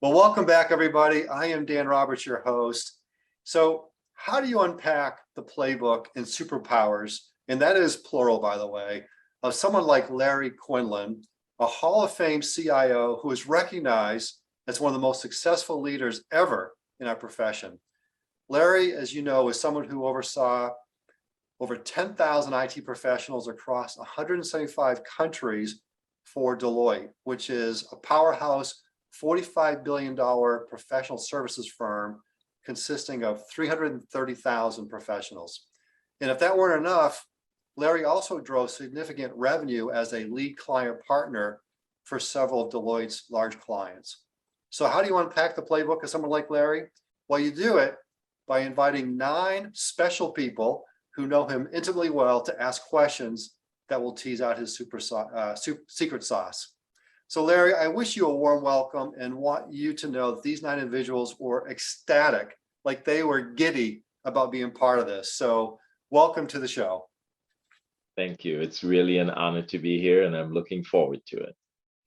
Well, welcome back, everybody. I am Dan Roberts, your host. So, how do you unpack the playbook and superpowers, and that is plural, by the way, of someone like Larry Quinlan, a Hall of Fame CIO who is recognized as one of the most successful leaders ever in our profession? Larry, as you know, is someone who oversaw over 10,000 IT professionals across 175 countries for Deloitte, which is a powerhouse $45 billion professional services firm consisting of 330,000 professionals. And if that weren't enough, Larry also drove significant revenue as a lead client partner for several of Deloitte's large clients. So how do you unpack the playbook of someone like Larry? Well, you do it by inviting 9 special people who know him intimately well to ask questions that will tease out his secret sauce. So Larry, I wish you a warm welcome and want you to know that these 9 individuals were ecstatic, like they were giddy about being part of this. So welcome to the show. Thank you. It's really an honor to be here, and I'm looking forward to it.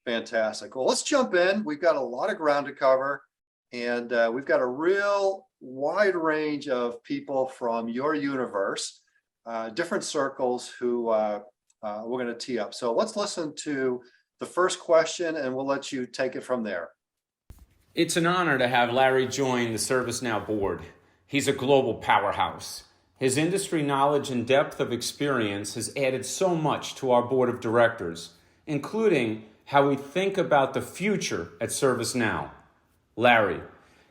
Fantastic. Well, let's jump in. We've got a lot of ground to cover, and we've got a real wide range of people from your universe, different circles who we're going to tee up. So let's listen to the first question, and we'll let you take it from there. It's an honor to have Larry join the ServiceNow board. He's a global powerhouse. His industry knowledge and depth of experience has added so much to our board of directors, including how we think about the future at ServiceNow. Larry,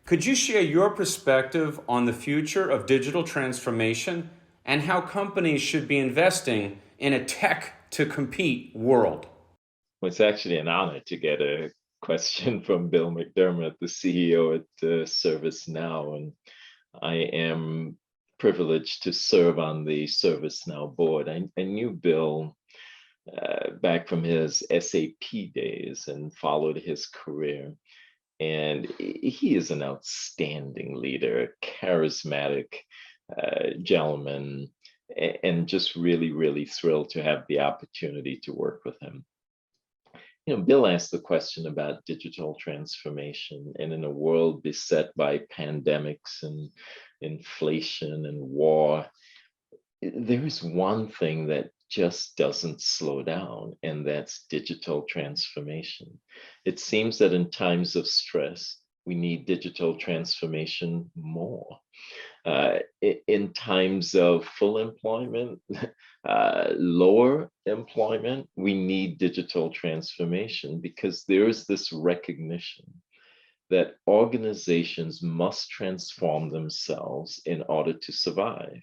could you share your perspective on the future of digital transformation and how companies should be investing in a tech-to-compete world? Well, it's actually an honor to get a question from Bill McDermott, the CEO at ServiceNow, and I am privileged to serve on the ServiceNow board. I knew Bill back from his SAP days and followed his career, and he is an outstanding leader, charismatic gentleman, and just really, really thrilled to have the opportunity to work with him. You know, Bill asked the question about digital transformation, and in a world beset by pandemics and inflation and war, there is one thing that just doesn't slow down, and that's digital transformation. It seems that in times of stress, we need digital transformation more. In times of full employment, lower employment, we need digital transformation because there is this recognition that organizations must transform themselves in order to survive.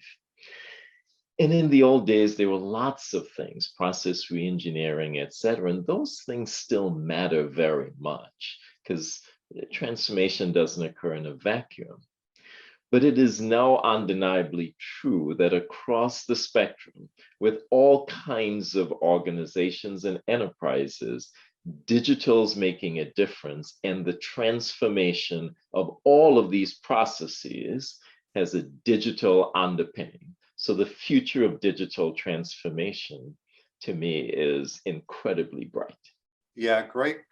And in the old days, there were lots of things, process reengineering, et cetera, and those things still matter very much because transformation doesn't occur in a vacuum. But it is now undeniably true that across the spectrum, with all kinds of organizations and enterprises, digital's making a difference, and the transformation of all of these processes has a digital underpinning. So the future of digital transformation, to me, is incredibly bright. Yeah, great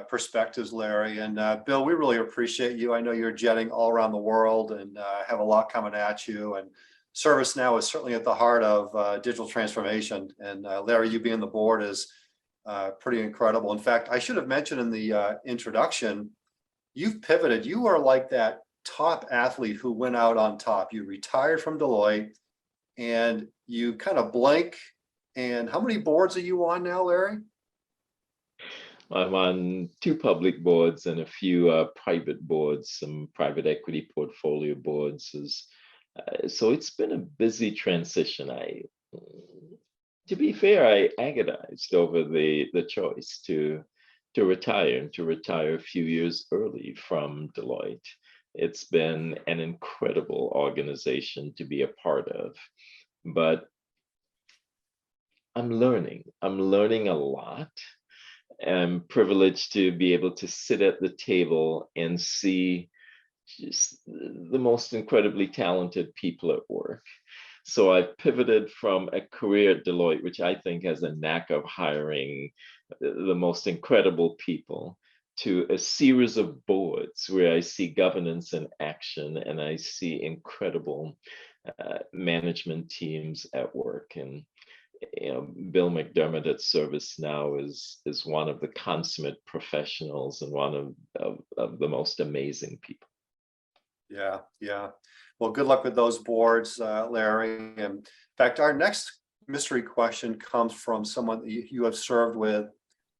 perspectives, Larry. And Bill, we really appreciate you. I know you're jetting all around the world and have a lot coming at you. And ServiceNow is certainly at the heart of digital transformation. And Larry, you being the board is pretty incredible. In fact, I should have mentioned in the introduction, you've pivoted. You are like that top athlete who went out on top. You retired from Deloitte and you kind of blank. And how many boards are you on now, Larry? I'm on 2 public boards and a few private boards, some private equity portfolio boards. So it's been a busy transition. To be fair, I agonized over the choice to retire and to retire a few years early from Deloitte. It's been an incredible organization to be a part of, but I'm learning a lot. I'm privileged to be able to sit at the table and see just the most incredibly talented people at work. So I pivoted from a career at Deloitte, which I think has a knack of hiring the most incredible people, to a series of boards where I see governance in action and I see incredible management teams at work. And Bill McDermott at ServiceNow is one of the consummate professionals and one of the most amazing people. Yeah, yeah. Well, good luck with those boards, Larry. And in fact, our next mystery question comes from someone that you have served with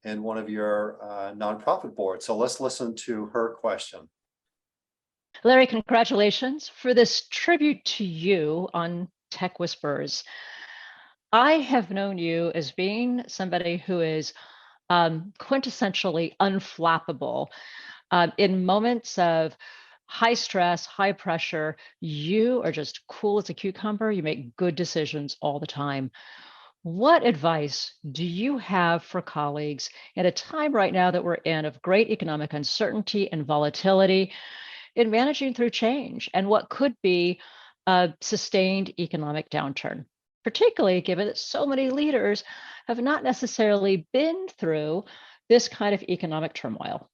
in one of your nonprofit boards. So let's listen to her question. Larry, congratulations for this tribute to you on Tech Whispers. I have known you as being somebody who is quintessentially unflappable. In moments of high stress, high pressure, you are just cool as a cucumber. You make good decisions all the time. What advice do you have for colleagues at a time right now that we're in of great economic uncertainty and volatility in managing through change and what could be a sustained economic downturn, particularly given that so many leaders have not necessarily been through this kind of economic turmoil?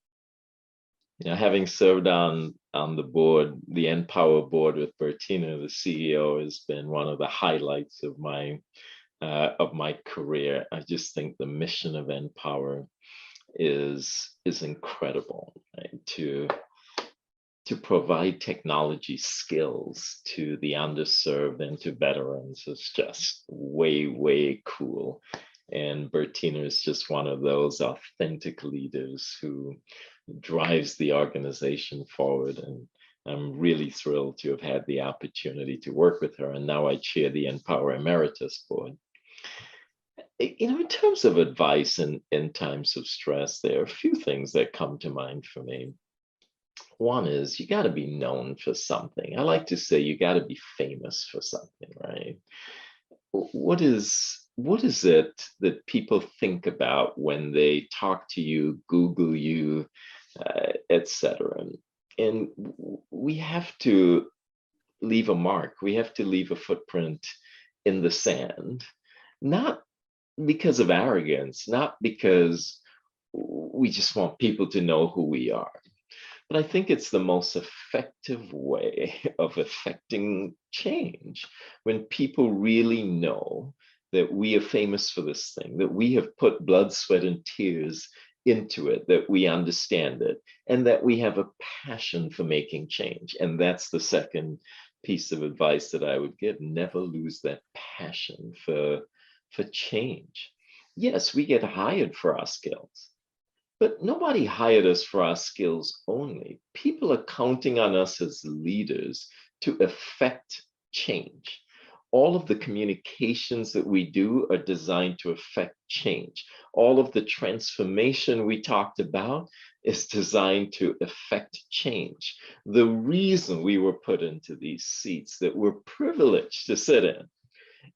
Having served on the board, the Empower board with Bertina, the CEO, has been one of the highlights of my career. I just think the mission of Empower is incredible, right? To provide technology skills to the underserved and to veterans is just way cool. And Bertina is just one of those authentic leaders who drives the organization forward. And I'm really thrilled to have had the opportunity to work with her. And now I chair the Empower Emeritus Board. In terms of advice in times of stress, there are a few things that come to mind for me. One is you got to be known for something. I like to say you got to be famous for something, right? What is it that people think about when they talk to you, Google you, etc.? And we have to leave a mark. We have to leave a footprint in the sand, not because of arrogance, not because we just want people to know who we are. But I think it's the most effective way of affecting change when people really know that we are famous for this thing, that we have put blood, sweat, and tears into it, that we understand it, and that we have a passion for making change. And that's the second piece of advice that I would give. Never lose that passion for change. Yes, we get hired for our skills, but nobody hired us for our skills only. People are counting on us as leaders to affect change. All of the communications that we do are designed to affect change. All of the transformation we talked about is designed to affect change. The reason we were put into these seats that we're privileged to sit in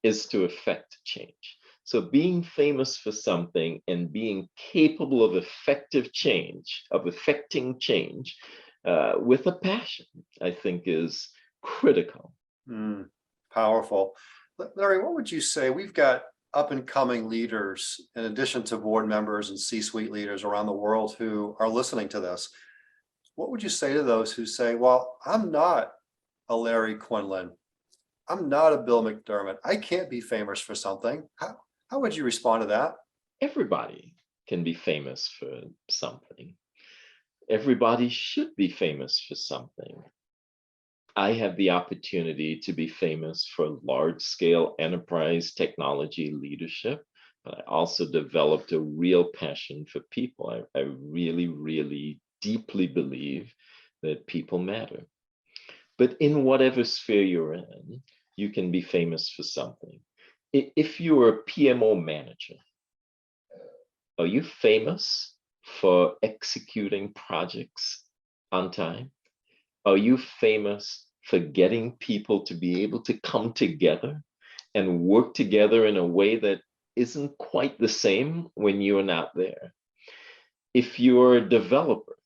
is to affect change. So being famous for something and being capable of effective change, of affecting change with a passion, I think is critical. Powerful. Larry, what would you say? We've got up and coming leaders, in addition to board members and C-suite leaders around the world who are listening to this. What would you say to those who say, well, I'm not a Larry Quinlan. I'm not a Bill McDermott. I can't be famous for something. How would you respond to that? Everybody can be famous for something. Everybody should be famous for something. I have the opportunity to be famous for large-scale enterprise technology leadership, but I also developed a real passion for people. I really deeply believe that people matter. But in whatever sphere you're in, you can be famous for something. If you're a PMO manager, are you famous for executing projects on time? Are you famous for getting people to be able to come together and work together in a way that isn't quite the same when you're not there? If you're a developer,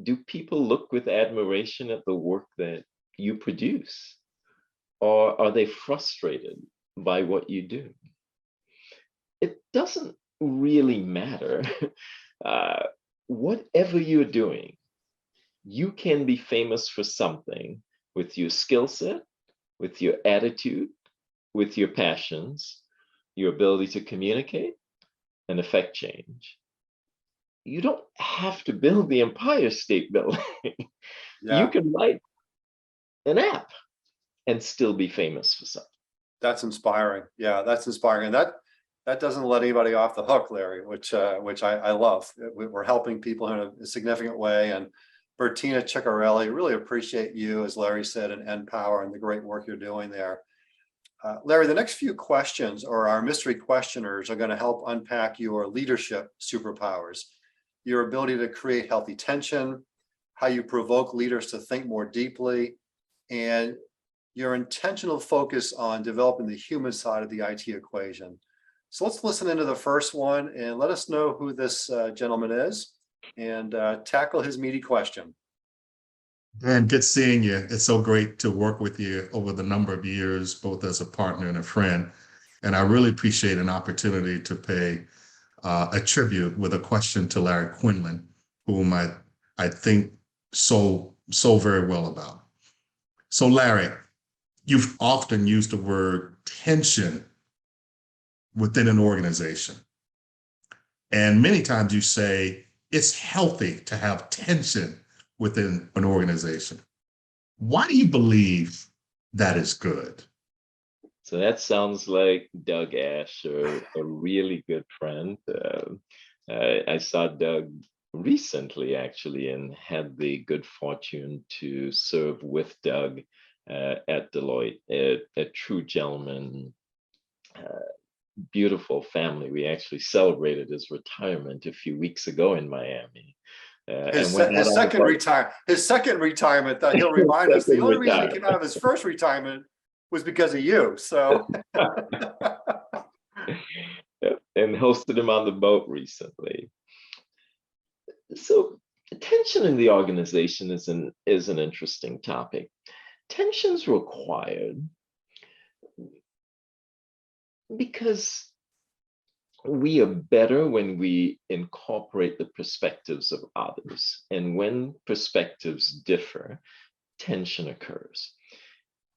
do people look with admiration at the work that you produce? Or are they frustrated by what you do? It doesn't really matter whatever you're doing, you can be famous for something with your skill set, with your attitude, with your passions, your ability to communicate and affect change. You don't have to build the Empire State Building. Yeah. You can write an app and still be famous for something. That's inspiring. Yeah, that's inspiring. And that doesn't let anybody off the hook, Larry, which I love. We're helping people in a significant way. And Bertina Ciccarelli, really appreciate you, as Larry said, and Empower and the great work you're doing there. Larry, the next few questions, or our mystery questioners, are going to help unpack your leadership superpowers, your ability to create healthy tension, how you provoke leaders to think more deeply, and your intentional focus on developing the human side of the IT equation. So let's listen into the first one and let us know who this gentleman is and tackle his meaty question. Dan, good seeing you. It's so great to work with you over the number of years, both as a partner and a friend. And I really appreciate an opportunity to pay a tribute with a question to Larry Quinlan, whom I think so very well about. So Larry, you've often used the word tension within an organization. And many times you say it's healthy to have tension within an organization. Why do you believe that is good? So that sounds like Doug Ash, a really good friend. I saw Doug recently, actually, and had the good fortune to serve with Doug at Deloitte, a true gentleman, beautiful family. We actually celebrated his retirement a few weeks ago in Miami. His second retirement that he'll remind us. The only reason he came out of his first retirement was because of you. So, and hosted him on the boat recently. So, tension in the organization is an interesting topic. Tension's required because we are better when we incorporate the perspectives of others. And when perspectives differ, tension occurs.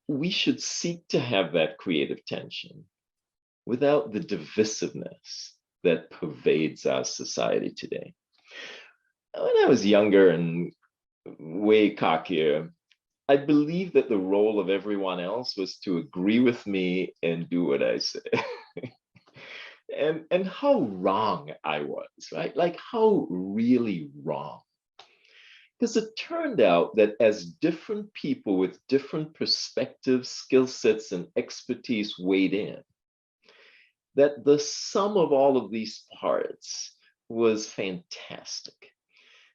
We should seek to have that creative tension without the divisiveness that pervades our society today. When I was younger and way cockier, I believed that the role of everyone else was to agree with me and do what I say. And how wrong I was, right? Like how really wrong. Because it turned out that as different people with different perspectives, skill sets, and expertise weighed in, that the sum of all of these parts was fantastic.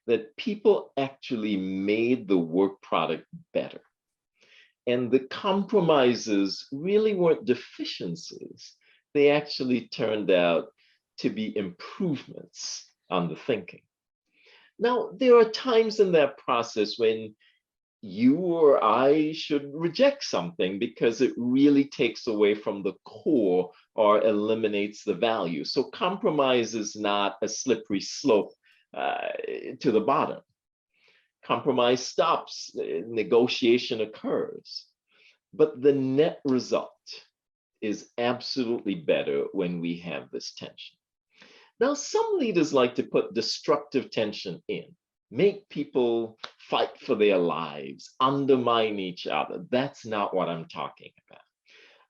That people actually made the work product better. And the compromises really weren't deficiencies. They actually turned out to be improvements on the thinking. Now, there are times in that process when you or I should reject something because it really takes away from the core or eliminates the value. So compromise is not a slippery slope to the bottom. Compromise stops, negotiation occurs. But the net result is absolutely better when we have this tension. Now, some leaders like to put destructive tension in, make people fight for their lives, undermine each other. That's not what I'm talking about.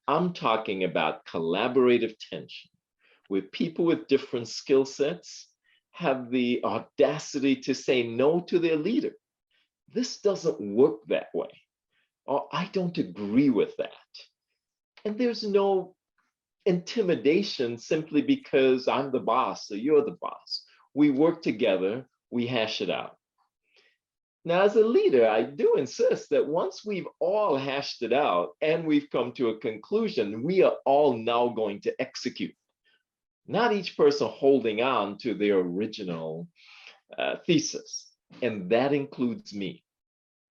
I'm talking about collaborative tension, where people with different skill sets have the audacity to say no to their leader. This doesn't work that way, or I don't agree with that. And there's no intimidation simply because I'm the boss or you're the boss. We work together, we hash it out. Now, as a leader, I do insist that once we've all hashed it out and we've come to a conclusion, we are all now going to execute. Not each person holding on to their original thesis. And that includes me.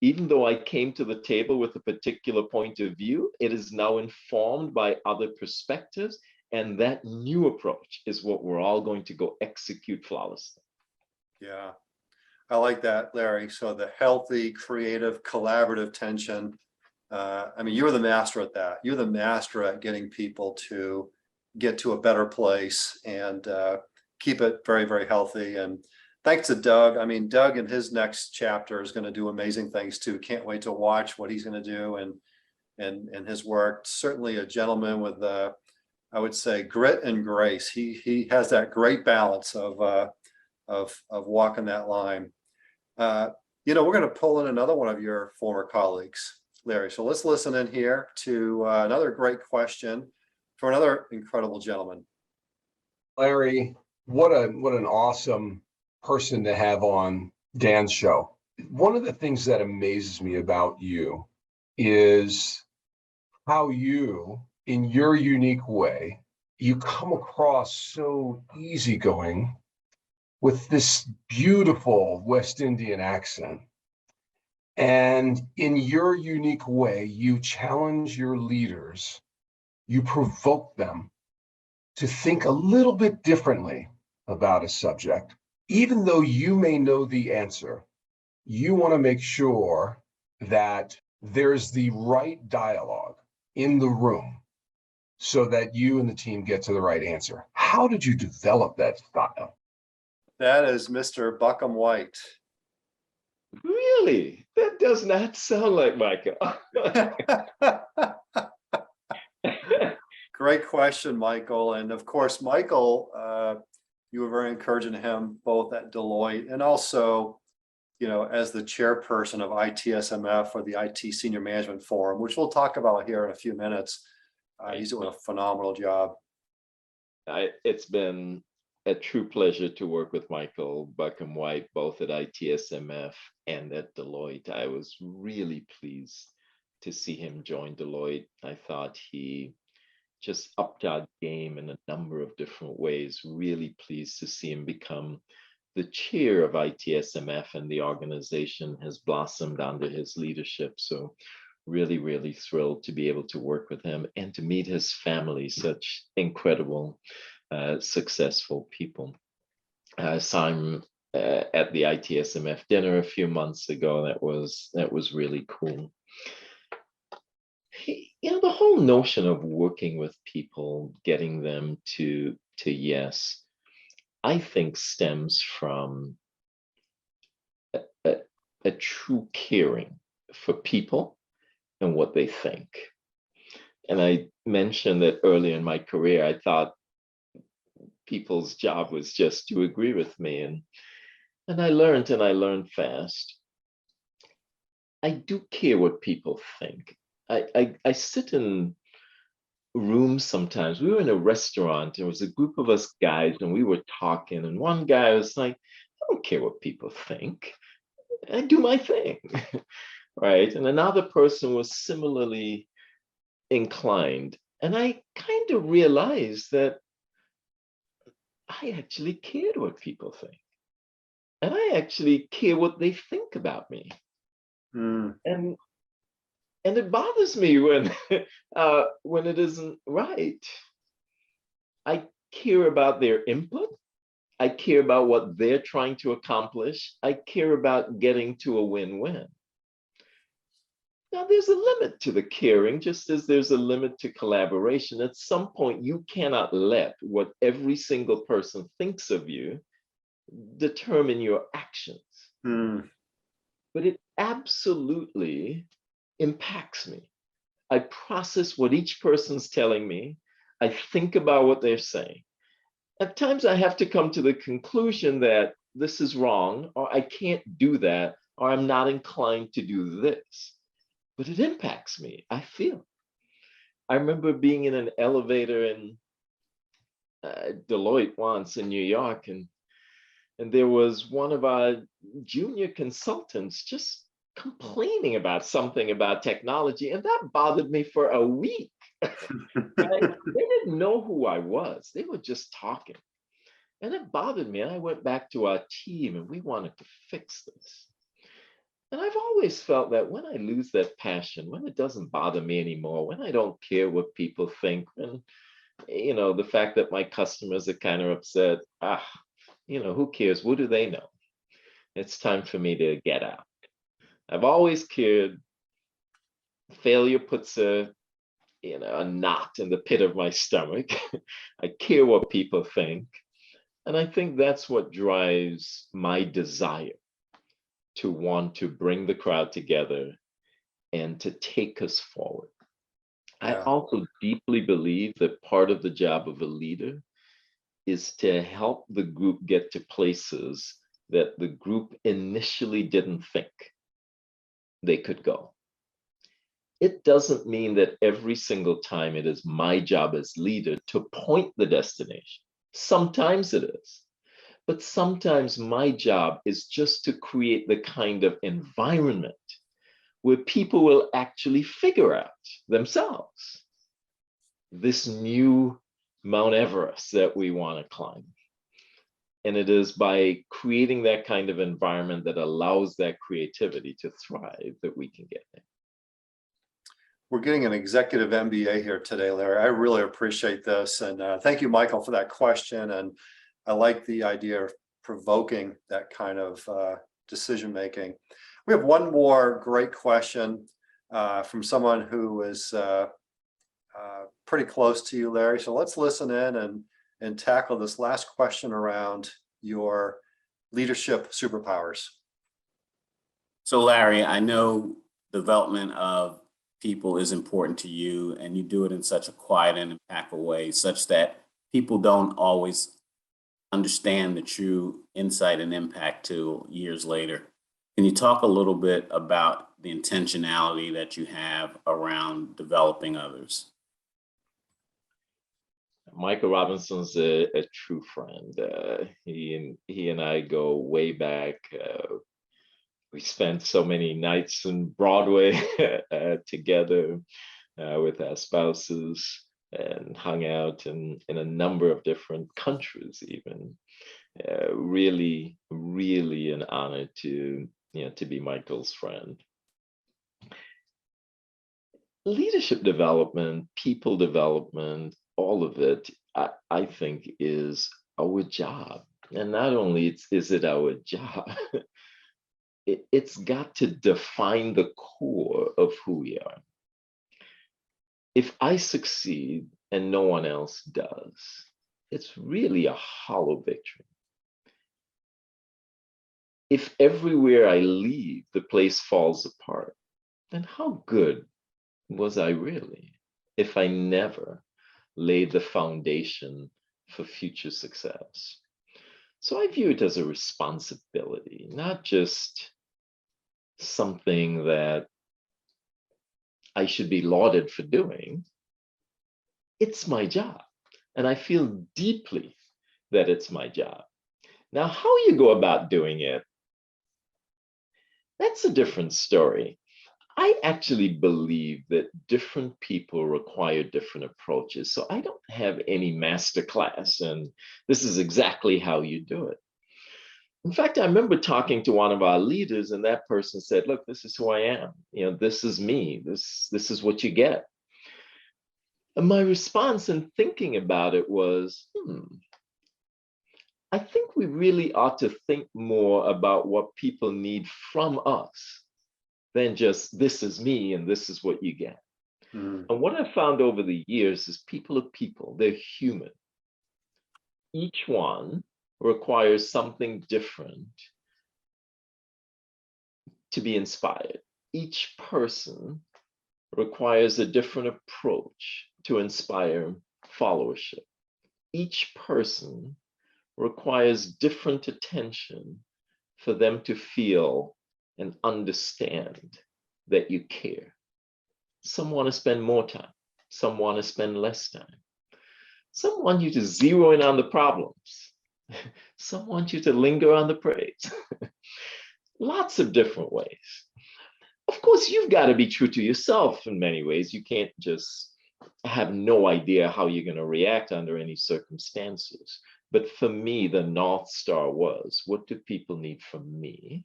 Even though I came to the table with a particular point of view, it is now informed by other perspectives. And that new approach is what we're all going to go execute flawlessly. Yeah, I like that, Larry. So the healthy, creative, collaborative tension. I mean, you're the master at that. You're the master at getting people to get to a better place and keep it very, very healthy. And thanks to Doug. I mean, Doug in his next chapter is going to do amazing things too. Can't wait to watch what he's going to do and his work. Certainly a gentleman with I would say grit and grace. He has that great balance of walking that line. We're going to pull in another one of your former colleagues, Larry. So let's listen in here to another great question for another incredible gentleman. Larry, what an awesome person to have on Dan's show. One of the things that amazes me about you is how you, in your unique way, you come across so easygoing with this beautiful West Indian accent. And in your unique way, you challenge your leaders, you provoke them to think a little bit differently about a subject. Even though you may know the answer, you want to make sure that there's the right dialogue in the room so that you and the team get to the right answer. How did you develop that style? That is Mr. Buckham White. Really? That does not sound like Michael. Great question, Michael. And of course, Michael, you were very encouraging to him both at Deloitte and also, as the chairperson of ITSMF, or the IT Senior Management Forum, which we'll talk about here in a few minutes. He's doing a phenomenal job. It's been a true pleasure to work with Michael Buckham White, both at ITSMF and at Deloitte. I was really pleased to see him join Deloitte. I thought he just upped our game in a number of different ways. Really pleased to see him become the chair of ITSMF, and the organization has blossomed under his leadership. So really, really thrilled to be able to work with him and to meet his family, such incredible, successful people. I saw him at the ITSMF dinner a few months ago. That was really cool. The whole notion of working with people, getting them to yes, I think stems from a true caring for people and what they think. And I mentioned that earlier in my career, I thought people's job was just to agree with me. And I learned fast. I do care what people think. I sit in rooms sometimes. We were in a restaurant. There was a group of us guys and we were talking. And one guy was like, I don't care what people think. I do my thing. Right. And another person was similarly inclined. And I kind of realized that I actually cared what people think. And I actually care what they think about me. And it bothers me when it isn't right. I care about their input. I care about what they're trying to accomplish. I care about getting to a win-win. Now, there's a limit to the caring, just as there's a limit to collaboration. At some point, you cannot let what every single person thinks of you determine your actions. But it absolutely impacts me. I process what each person's telling me. I think about what they're saying. At times I have to come to the conclusion that this is wrong, or I can't do that, or I'm not inclined to do this. But it impacts me. I feel. I remember being in an elevator in Deloitte once in New York, and there was one of our junior consultants just complaining about something about technology, and that bothered me for a week. They didn't know who I was. They were just talking. And it bothered me. And I went back to our team and we wanted to fix this. And I've always felt that when I lose that passion, when it doesn't bother me anymore, when I don't care what people think, when, the fact that my customers are kind of upset, who cares? What do they know? It's time for me to get out. I've always cared. Failure puts a knot in the pit of my stomach. I care what people think. And I think that's what drives my desire to want to bring the crowd together and to take us forward. I Yeah. also deeply believe that part of the job of a leader is to help the group get to places that the group initially didn't think they could go. It doesn't mean that every single time it is my job as leader to point the destination. Sometimes it is. But sometimes my job is just to create the kind of environment where people will actually figure out themselves this new Mount Everest that we want to climb. And it is by creating that kind of environment that allows that creativity to thrive that we can get there. We're getting an executive MBA here today, Larry. I really appreciate this. And thank you, Michael, for that question. And I like the idea of provoking that kind of decision making. We have one more great question from someone who is pretty close to you, Larry. So let's listen in and tackle this last question around your leadership superpowers. So Larry, I know development of people is important to you, and you do it in such a quiet and impactful way, such that people don't always understand the true insight and impact till years later. Can you talk a little bit about the intentionality that you have around developing others? Michael Robinson's a true friend. He and I go way back. We spent so many nights in Broadway together with our spouses and hung out in a number of different countries even. Really, really an honor to be Michael's friend. Leadership development, people development, all of it, I think is our job. And not only is it our job, it's got to define the core of who we are. If I succeed and no one else does, it's really a hollow victory. If everywhere I leave, the place falls apart, then how good was I really if I never laid the foundation for future success? So I view it as a responsibility, not just something that I should be lauded for doing. It's my job, and I feel deeply that it's my job. Now, how you go about doing it, that's a different story. I actually believe that different people require different approaches. So I don't have any master class, and this is exactly how you do it. In fact, I remember talking to one of our leaders, and that person said, look, this is who I am. This is me. This is what you get. And my response in thinking about it was, I think we really ought to think more about what people need from us than just this is me and this is what you get. And what I've found over the years is people are people, they're human. Each one requires something different to be inspired. Each person requires a different approach to inspire followership. Each person requires different attention for them to feel and understand that you care. Some want to spend more time. Some want to spend less time. Some want you to zero in on the problems. Some want you to linger on the praise. Lots of different ways. Of course, you've got to be true to yourself in many ways. You can't just have no idea how you're going to react under any circumstances. But for me, the North Star was, what do people need from me?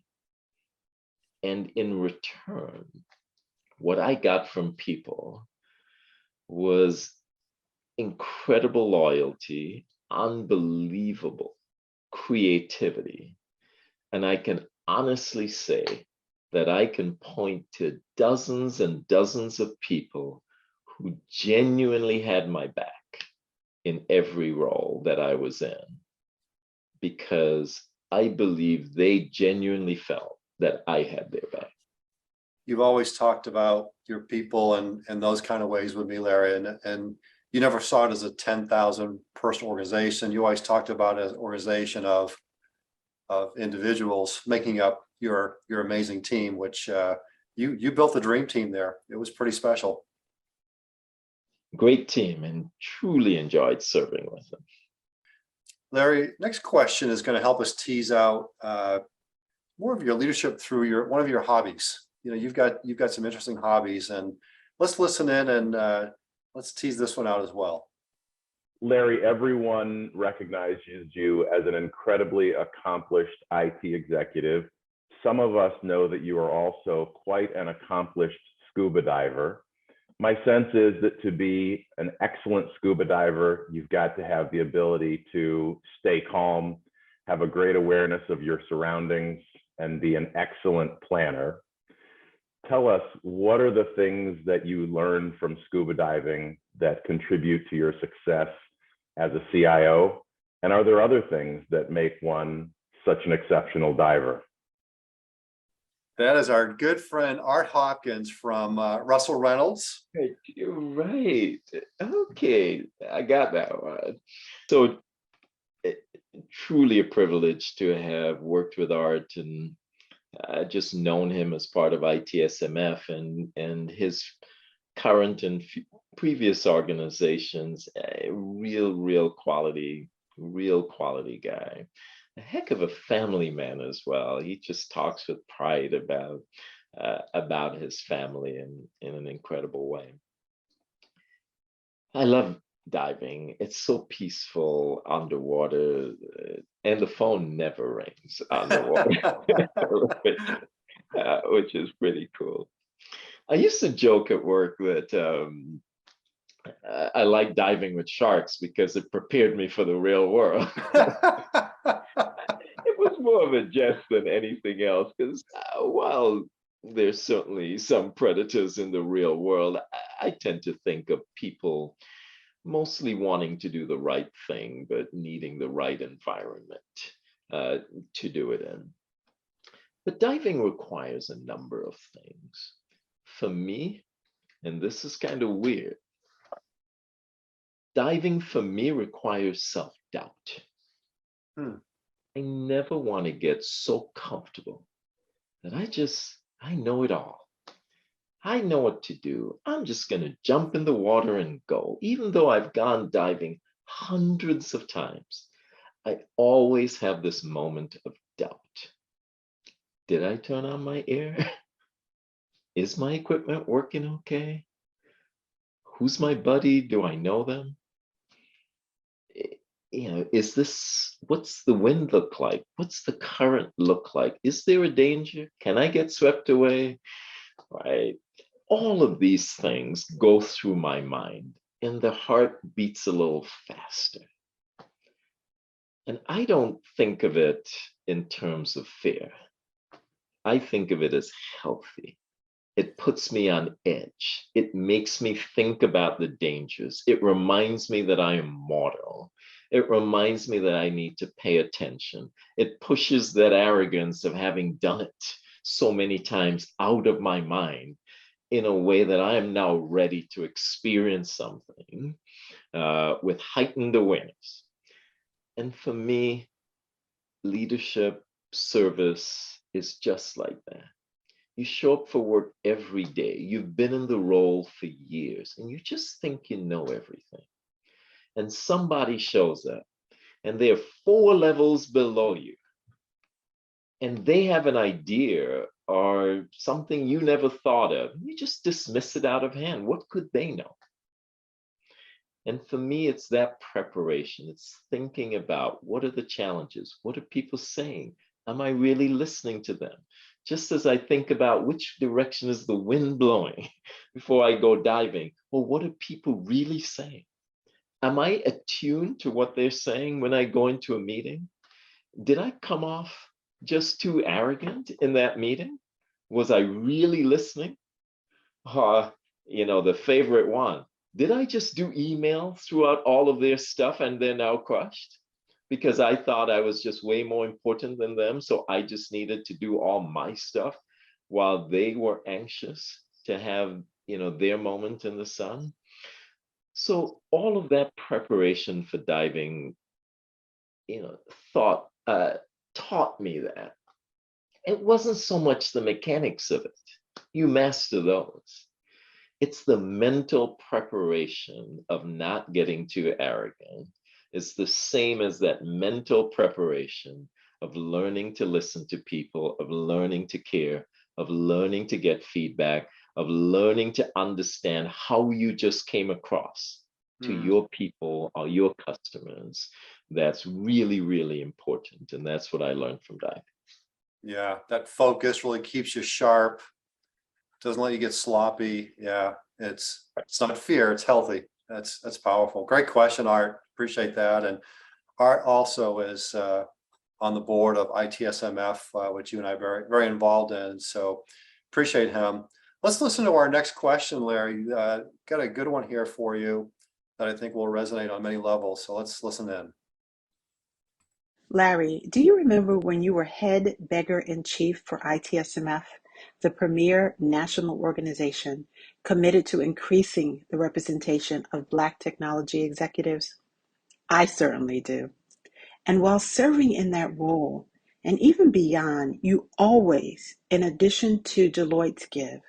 And in return, what I got from people was incredible loyalty, unbelievable creativity. And I can honestly say that I can point to dozens and dozens of people who genuinely had my back in every role that I was in, because I believe they genuinely felt that I had their back. You've always talked about your people and those kind of ways with me, Larry, and you never saw it as a 10,000 person organization. You always talked about it as an organization of individuals making up your amazing team, which you built the dream team there. It was pretty special. Great team, and truly enjoyed serving with them. Larry, next question is going to help us tease out more of your leadership through one of your hobbies. You know, you've got some interesting hobbies, and let's listen in and let's tease this one out as well. Larry, everyone recognizes you as an incredibly accomplished IT executive. Some of us know that you are also quite an accomplished scuba diver. My sense is that to be an excellent scuba diver, you've got to have the ability to stay calm, have a great awareness of your surroundings, and be an excellent planner. Tell us, what are the things that you learned from scuba diving that contribute to your success as a CIO? And are there other things that make one such an exceptional diver? That is our good friend Art Hopkins from Russell Reynolds. You're right. Okay, I got that one. So truly a privilege to have worked with Art and just known him as part of ITSMF and his current and previous organizations. A real quality guy. A heck of a family man as well. He just talks with pride about his family in an incredible way. I love diving. It's so peaceful underwater, and the phone never rings underwater, which is pretty cool. I used to joke at work that I like diving with sharks because it prepared me for the real world. It was more of a jest than anything else, because while there's certainly some predators in the real world, I tend to think of people mostly wanting to do the right thing, but needing the right environment to do it in. But diving requires a number of things. For me, and this is kind of weird, diving for me requires self-doubt. I never want to get so comfortable that I know it all. I know what to do. I'm just going to jump in the water and go. Even though I've gone diving hundreds of times, I always have this moment of doubt. Did I turn on my air? Is my equipment working okay? Who's my buddy? Do I know them? You know, what's the wind look like? What's the current look like? Is there a danger? Can I get swept away? Right? All of these things go through my mind, and the heart beats a little faster. And I don't think of it in terms of fear. I think of it as healthy. It puts me on edge. It makes me think about the dangers. It reminds me that I am mortal. It reminds me that I need to pay attention. It pushes that arrogance of having done it so many times out of my mind in a way that I am now ready to experience something with heightened awareness. And for me, leadership, service is just like that. You show up for work every day. You've been in the role for years, and you just think you know everything. And somebody shows up, and they're 4 levels below you, and they have an idea or something you never thought of. You just dismiss it out of hand. What could they know? And for me, it's that preparation. It's thinking about, what are the challenges? What are people saying? Am I really listening to them? Just as I think about which direction is the wind blowing before I go diving, well, what are people really saying? Am I attuned to what they're saying when I go into a meeting? Did I come off just too arrogant in that meeting? Was I really listening? The favorite one. Did I just do emails throughout all of their stuff and they're now crushed? Because I thought I was just way more important than them. So I just needed to do all my stuff while they were anxious to have, their moment in the sun. So all of that preparation for diving, taught me that it wasn't so much the mechanics of it. You master those. It's the mental preparation of not getting too arrogant. It's the same as that mental preparation of learning to listen to people, of learning to care, of learning to get feedback, of learning to understand how you just came across to your people or your customers. That's really, really important. And that's what I learned from diving. Yeah, that focus really keeps you sharp. Doesn't let you get sloppy. Yeah, it's not fear, it's healthy. That's powerful. Great question, Art. Appreciate that. And Art also is on the board of ITSMF, which you and I are very, very involved in. So appreciate him. Let's listen to our next question, Larry. Got a good one here for you that I think will resonate on many levels. So let's listen in. Larry, do you remember when you were head beggar in chief for ITSMF, the premier national organization committed to increasing the representation of Black technology executives? I certainly do. And while serving in that role, and even beyond, you always, in addition to Deloitte's give,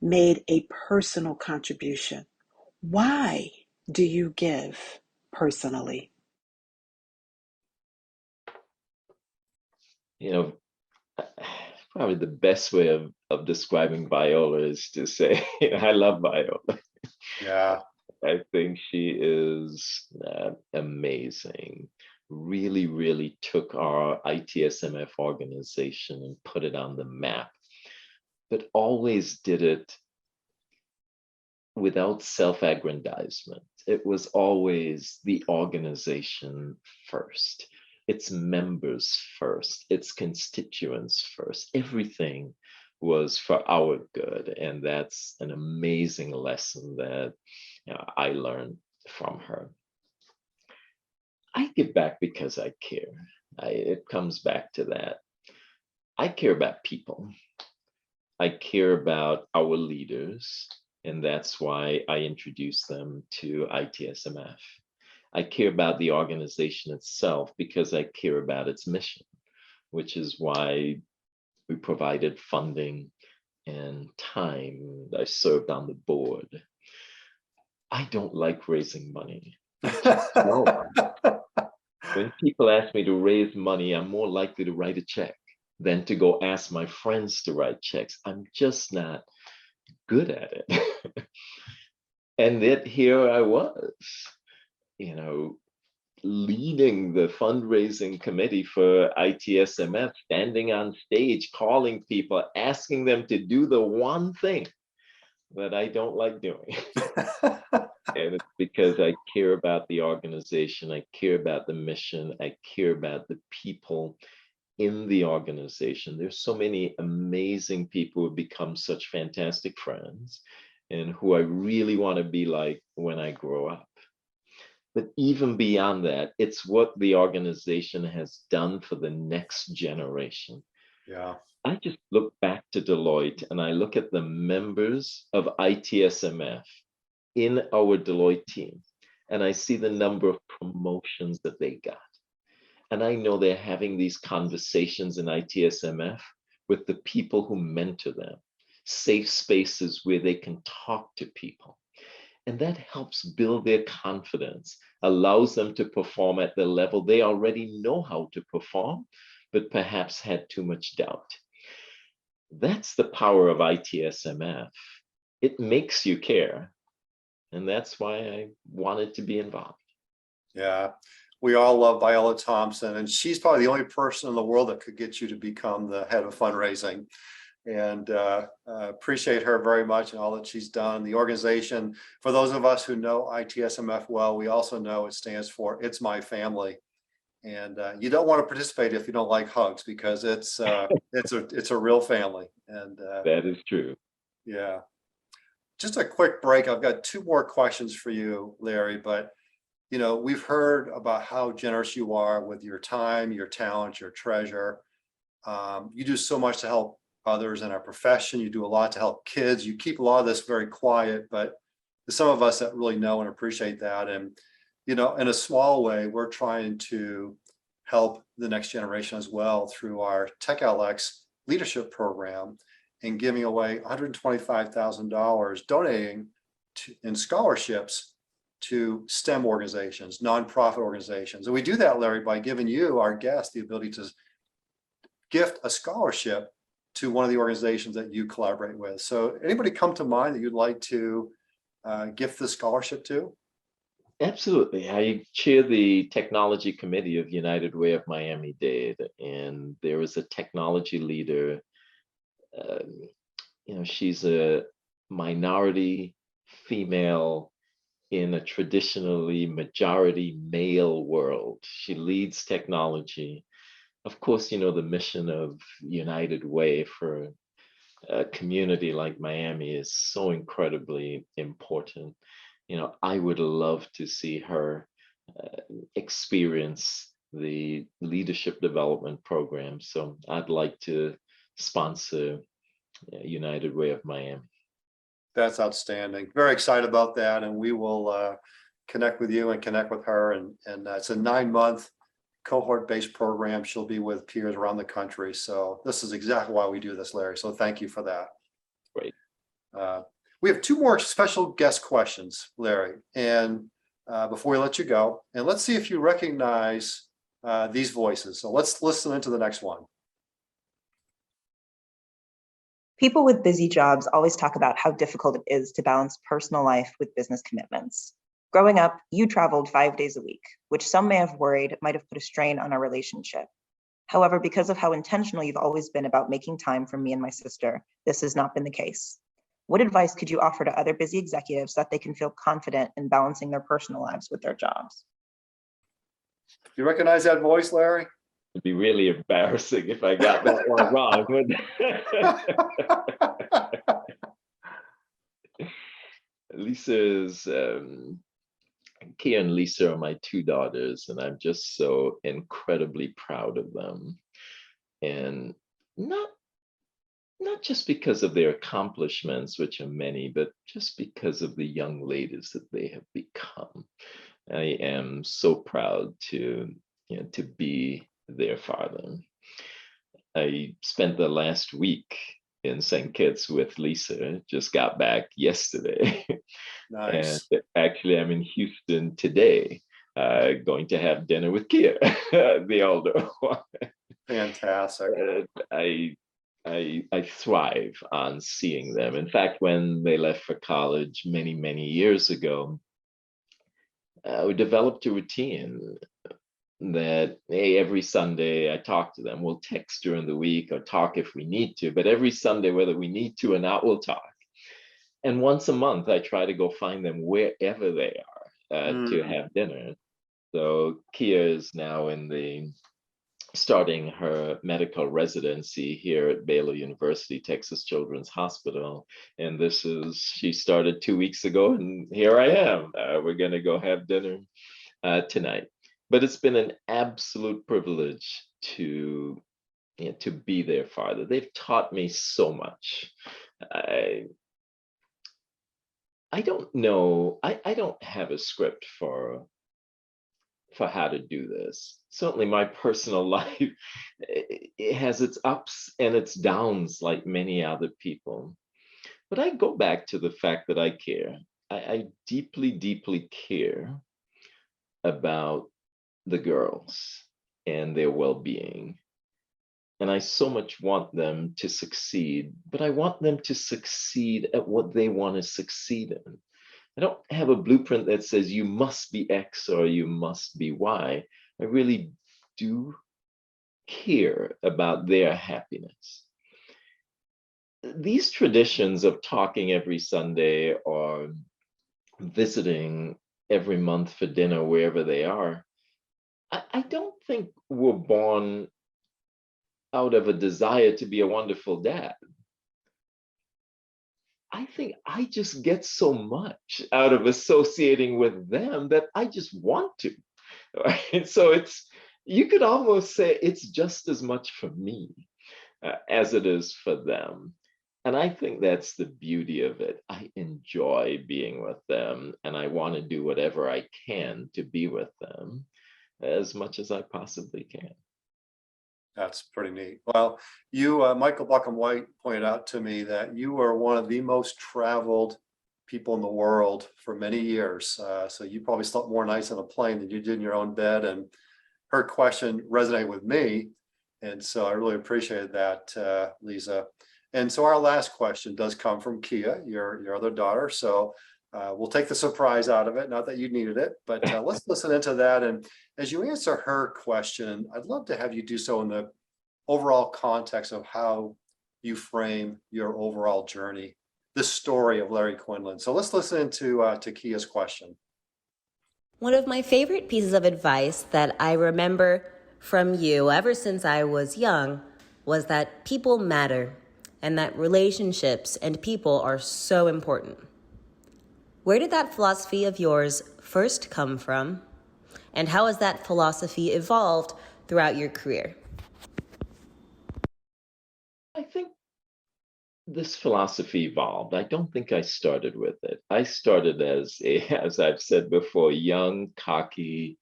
made a personal contribution. Why do you give personally? Probably the best way of describing Viola is to say, I love Viola. Yeah. I think she is amazing. Really, really took our ITSMF organization and put it on the map, but always did it without self-aggrandizement. It was always the organization first, its members first, its constituents first. Everything was for our good. And that's an amazing lesson that I learned from her. I give back because I care. It comes back to that. I care about people. I care about our leaders. And that's why I introduced them to ITSMF. I care about the organization itself because I care about its mission, which is why we provided funding and time. I served on the board. I don't like raising money. No. When people ask me to raise money, I'm more likely to write a check than to go ask my friends to write checks. I'm just not good at it. And yet here I was, leading the fundraising committee for ITSMF, standing on stage, calling people, asking them to do the one thing that I don't like doing. And it's because I care about the organization, I care about the mission, I care about the people in the organization. There's so many amazing people who have become such fantastic friends and who I really want to be like when I grow up. But even beyond that, it's what the organization has done for the next generation. Yeah. I just look back to Deloitte and I look at the members of ITSMF in our Deloitte team, and I see the number of promotions that they got. And I know they're having these conversations in ITSMF with the people who mentor them, safe spaces where they can talk to people. And that helps build their confidence, allows them to perform at the level they already know how to perform, but perhaps had too much doubt. That's the power of ITSMF. It makes you care. And that's why I wanted to be involved. Yeah. We all love Viola Thompson, and she's probably the only person in the world that could get you to become the head of fundraising. And appreciate her very much and all that she's done. The organization, for those of us who know ITSMF well, we also know it stands for It's My Family. And you don't want to participate if you don't like hugs, because it's a real family. And That is true. yeah. Just a quick break. I've got two more questions for you, Larry, but we've heard about how generous you are with your time, your talent, your treasure. You do so much to help others in our profession. You do a lot to help kids. You keep a lot of this very quiet, but there's some of us that really know and appreciate that. And, in a small way, we're trying to help the next generation as well through our TechLX leadership program and giving away $125,000 donating in scholarships to STEM organizations, nonprofit organizations. And we do that, Larry, by giving you, our guest, the ability to gift a scholarship to one of the organizations that you collaborate with. So anybody come to mind that you'd like to gift the scholarship to? Absolutely. I chair the technology committee of United Way of Miami-Dade, and there is a technology leader. She's a minority female in a traditionally majority male world. She leads technology. Of course, the mission of United Way for a community like Miami is so incredibly important. I would love to see her experience the leadership development program. So I'd like to sponsor United Way of Miami. That's outstanding. Very excited about that. And we will connect with you and connect with her. And it's a 9-month cohort-based program. She'll be with peers around the country. So this is exactly why we do this, Larry. So thank you for that. Great. We have two more special guest questions, Larry. And before we let you go, and let's see if you recognize these voices. So let's listen into the next one. People with busy jobs always talk about how difficult it is to balance personal life with business commitments. Growing up, you traveled 5 days a week, which some may have worried might have put a strain on our relationship. However, because of how intentional you've always been about making time for me and my sister, this has not been the case. What advice could you offer to other busy executives so that they can feel confident in balancing their personal lives with their jobs? You recognize that voice, Larry? It'd be really embarrassing if I got that one wrong. Lisa's, Kia and Lisa are my two daughters, and I'm just so incredibly proud of them. And not just because of their accomplishments, which are many, but just because of the young ladies that they have become. I am so proud to be their father. I spent the last week in St. Kitts with Lisa, just got back yesterday. Nice. And actually, I'm in Houston today, going to have dinner with Kia, the older one. Fantastic. I thrive on seeing them. In fact, when they left for college many, many years ago, we developed a routine that, hey, every Sunday I talk to them. We'll text during the week or talk if we need to, but every Sunday, whether we need to or not, we'll talk. And once a month, I try to go find them wherever they are to have dinner. So Kia is now starting her medical residency here at Baylor University, Texas Children's Hospital. And she started 2 weeks ago, and here I am. We're gonna go have dinner tonight. But it's been an absolute privilege to be their father. They've taught me so much. I don't know. I don't have a script for how to do this. Certainly my personal life, it has its ups and its downs like many other people. But I go back to the fact that I care. I deeply, deeply care about the girls and their well-being. And I so much want them to succeed, but I want them to succeed at what they want to succeed in. I don't have a blueprint that says you must be X or you must be Y. I really do care about their happiness. These traditions of talking every Sunday or visiting every month for dinner wherever they are, I don't think we're born out of a desire to be a wonderful dad. I think I just get so much out of associating with them that I just want to. Right? So you could almost say it's just as much for me as it is for them. And I think that's the beauty of it. I enjoy being with them, and I want to do whatever I can to be with them as much as I possibly can. That's pretty neat. Well, you, Michael Buckham White pointed out to me that you are one of the most traveled people in the world for many years. So you probably slept more nights on a plane than you did in your own bed. And her question resonated with me. And so I really appreciated that, Lisa. And so our last question does come from Kia, your other daughter. So we'll take the surprise out of it. Not that you needed it, but let's listen into that. And as you answer her question, I'd love to have you do so in the overall context of how you frame your overall journey, the story of Larry Quinlan. So let's listen to Kia's question. One of my favorite pieces of advice that I remember from you ever since I was young was that people matter and that relationships and people are so important. Where did that philosophy of yours first come from? And how has that philosophy evolved throughout your career? I think this philosophy evolved. I don't think I started with it. I started as I've said before, young, cocky,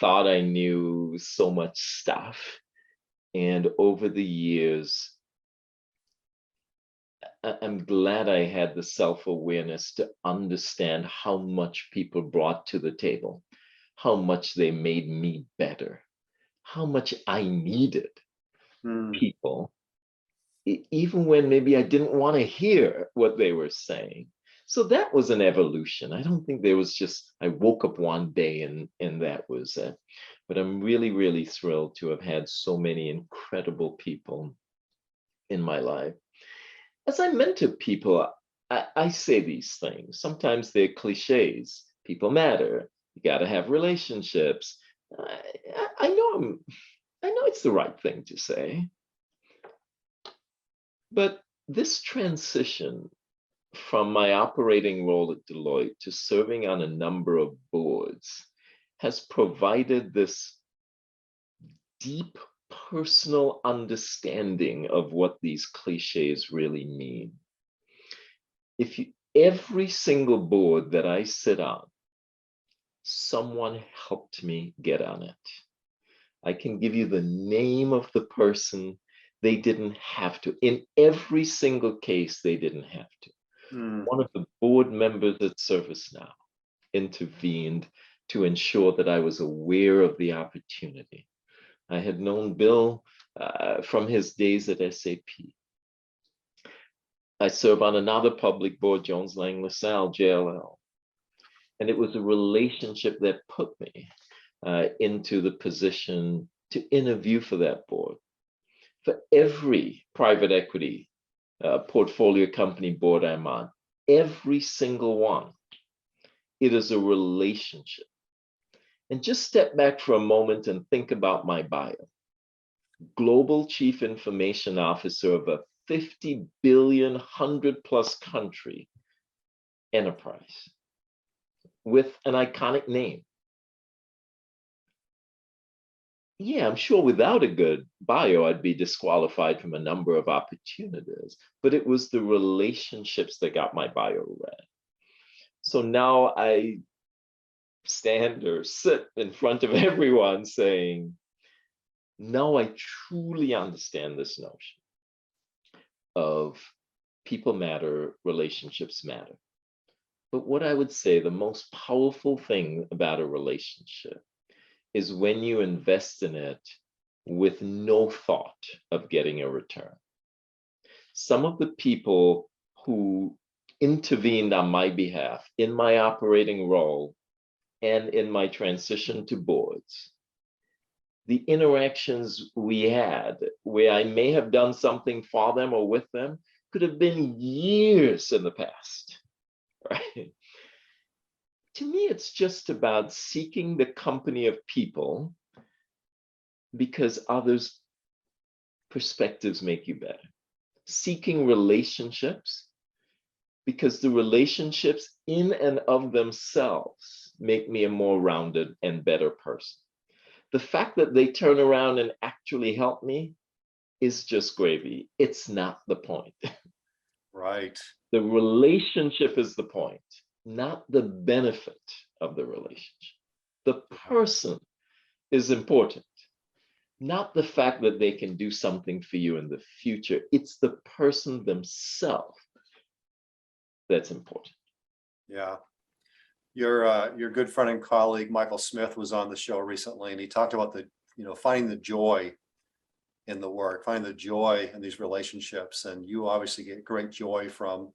thought I knew so much stuff. And over the years, I'm glad I had the self-awareness to understand how much people brought to the table, how much they made me better, how much I needed people, even when maybe I didn't want to hear what they were saying. So that was an evolution. I don't think there was just, I woke up one day and that was it. But I'm really, really thrilled to have had so many incredible people in my life. As I mentor people, I say these things. Sometimes they're cliches. People matter. You got to have relationships. I know it's the right thing to say. But this transition from my operating role at Deloitte to serving on a number of boards has provided this deep personal understanding of what these cliches really mean. Every single board that I sit on, someone helped me get on it. I can give you the name of the person. They didn't have to. In every single case, they didn't have to. One of the board members at ServiceNow intervened to ensure that I was aware of the opportunity. I had known Bill from his days at SAP. I serve on another public board, Jones Lang LaSalle, JLL. And it was a relationship that put me into the position to interview for that board. For every private equity portfolio company board I'm on, every single one, it is a relationship. And just step back for a moment and think about my bio. Global Chief Information Officer of a 50 billion, 100+ country enterprise with an iconic name. Yeah, I'm sure without a good bio, I'd be disqualified from a number of opportunities, but it was the relationships that got my bio read. So now I stand or sit in front of everyone saying, now I truly understand this notion of people matter, relationships matter. But what I would say the most powerful thing about a relationship is when you invest in it with no thought of getting a return. Some of the people who intervened on my behalf in my operating role and in my transition to boards, the interactions we had where I may have done something for them or with them could have been years in the past, right? To me, it's just about seeking the company of people because others' perspectives make you better. Seeking relationships, because the relationships in and of themselves make me a more rounded and better person. The fact that they turn around and actually help me is just gravy. It's not the point. Right. The relationship is the point, not the benefit of the relationship. The person is important, not the fact that they can do something for you in the future. It's the person themselves that's important. Yeah. Your good friend and colleague, Michael Smith, was on the show recently, and he talked about finding the joy in the work, finding the joy in these relationships. And you obviously get great joy from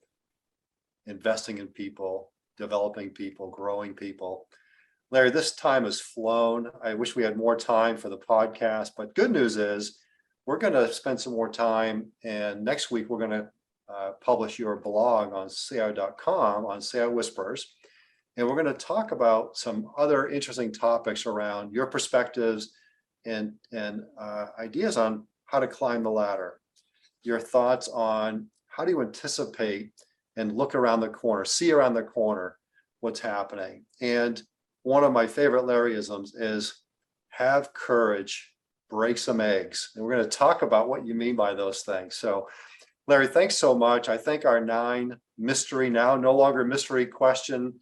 investing in people, developing people, growing people. Larry, this time has flown. I wish we had more time for the podcast, but good news is we're going to spend some more time. And next week, we're going to publish your blog on CIO.com on CIO Whispers. And we're going to talk about some other interesting topics around your perspectives and ideas on how to climb the ladder. Your thoughts on how do you anticipate and look around the corner, see around the corner what's happening. And one of my favorite Larryisms is have courage, break some eggs. And we're going to talk about what you mean by those things. So Larry, thanks so much. I think our 9 mystery, now no longer mystery questioners.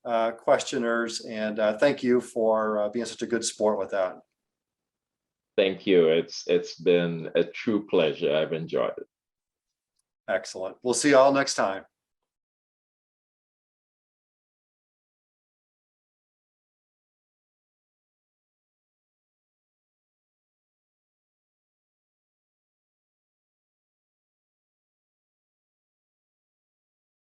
And thank you for being such a good sport with that. Thank you. It's been a true pleasure. I've enjoyed it. Excellent. We'll see you all next time.